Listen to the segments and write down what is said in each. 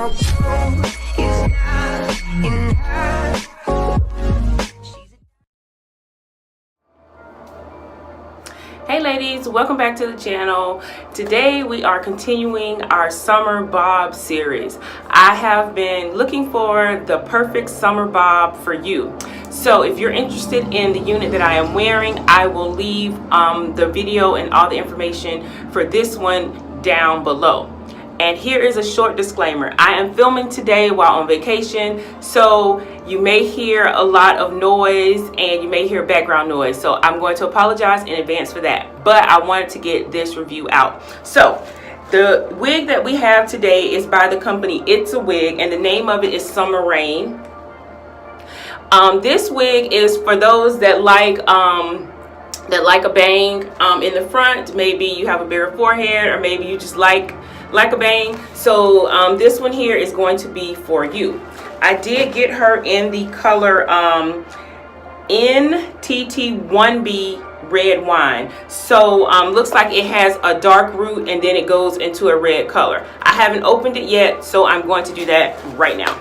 Hey ladies, welcome back to the channel. Today we are continuing our summer bob series. I have been looking for the perfect summer bob for you. So if you're interested in the unit that I am wearing, I will leave the video and all the information for this one down below. And here is a short disclaimer. I am filming today while on vacation, so you may hear a lot of noise and you may hear background noise. So I'm going to apologize in advance for that. But I wanted to get this review out. So the wig that we have today is by the company It's a Wig, and the name of it is Summer Rain. This wig is for those that like a bang in the front. Maybe you have a bare forehead, or maybe you just like a bang. So this one here is going to be for you. I did get her in the color NTT1B Red Wine. So looks like it has a dark root and then it goes into a red color. I haven't opened it yet, so I'm going to do that right now.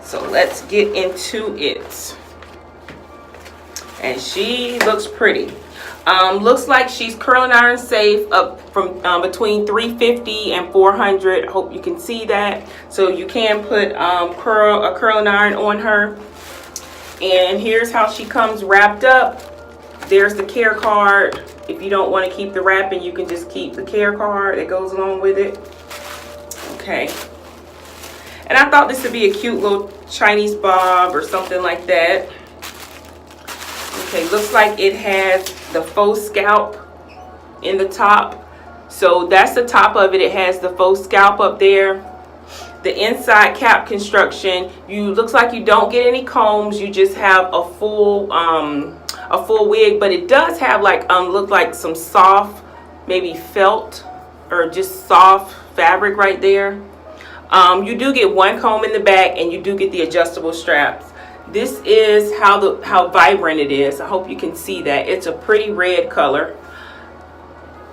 So let's get into it. And she looks pretty. Looks like she's curling iron safe up from between 350 and 400. I hope you can see that. So you can put a curling iron on her. And here's how she comes wrapped up. There's the care card. If you don't want to keep the wrapping, you can just keep the care card that goes along with it. Okay. And I thought this would be a cute little Chinese bob or something like that. Okay, looks like it has the faux scalp in the top. So that's the top of it. It has the faux scalp up there. The inside cap construction, looks like you don't get any combs. You just have a full wig, but it does have look like some soft, maybe felt or just soft fabric right there. You do get one comb in the back, and you do get the adjustable straps. This is how vibrant it is. I hope you can see that. It's a pretty red color.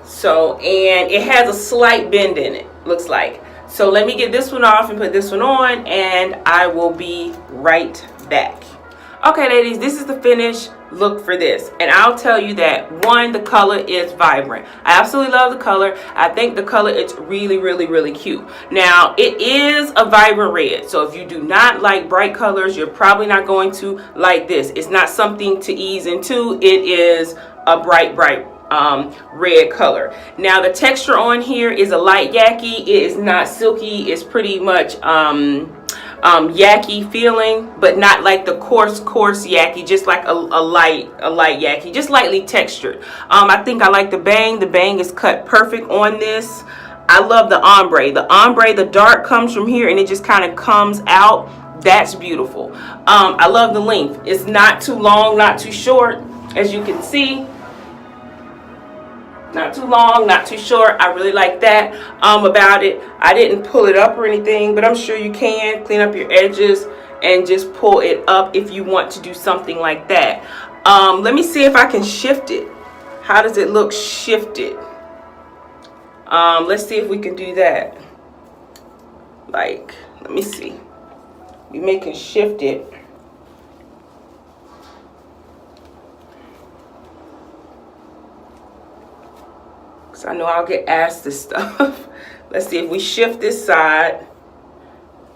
So, and it has a slight bend in it, looks like. So let me get this one off and put this one on, and I will be right back. Okay ladies, this is the finished look for this, and I'll tell you that one, the color is vibrant. I absolutely love the color. I think the color is really cute. Now it is a vibrant red, so if you do not like bright colors, you're probably not going to like this. It's not something to ease into. It is a bright red color. Now the texture on here is a light yaki. It is not silky. It's pretty much yaki feeling, but not like the coarse yaki, just like a light yaki, just lightly textured. I think I like the bang. The bang is cut perfect on this. I love the ombre. The dark comes from here and it just kind of comes out. That's beautiful. I love the length. It's not too long, not too short, as you can see. Not too long, not too short. I really like that about it. I didn't pull it up or anything, but I'm sure you can clean up your edges and just pull it up if you want to do something like that. Let me see if I can shift it. How does it look shifted? Let's see if we can do that. Let me see. We can shift it. I know I'll get asked this stuff. Let's see if we shift this side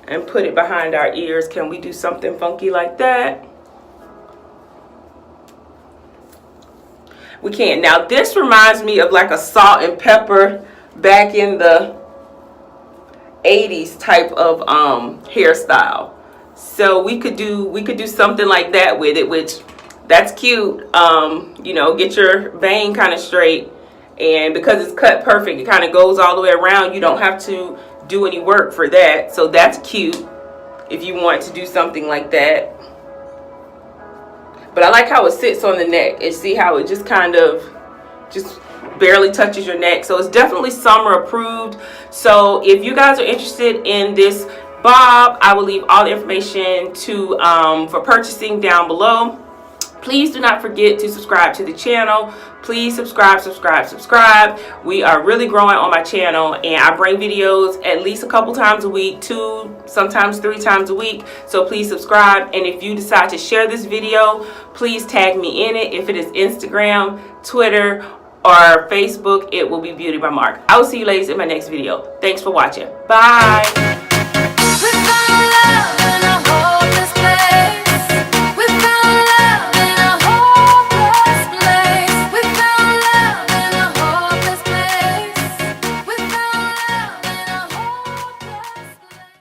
and put it behind our ears. Can we do something funky like that? We can. Now this reminds me of like a salt and pepper back in the 80s type of hairstyle. So we could do something like that with it, which that's cute. You know, get your bang kind of straight. And because it's cut perfect, it kind of goes all the way around. You don't have to do any work for that. So that's cute if you want to do something like that. But I like how it sits on the neck. And see how it just kind of just barely touches your neck. So it's definitely summer approved. So if you guys are interested in this bob, I will leave all the information for purchasing down below. Please do not forget to subscribe to the channel. Please subscribe. We are really growing on my channel, and I bring videos at least a couple times a week, 2, sometimes 3 times a week. So please subscribe, and if you decide to share this video, please tag me in it. If it is Instagram, Twitter, or Facebook, it will be Beauty by Mark. I will see you ladies in my next video. Thanks for watching. Bye.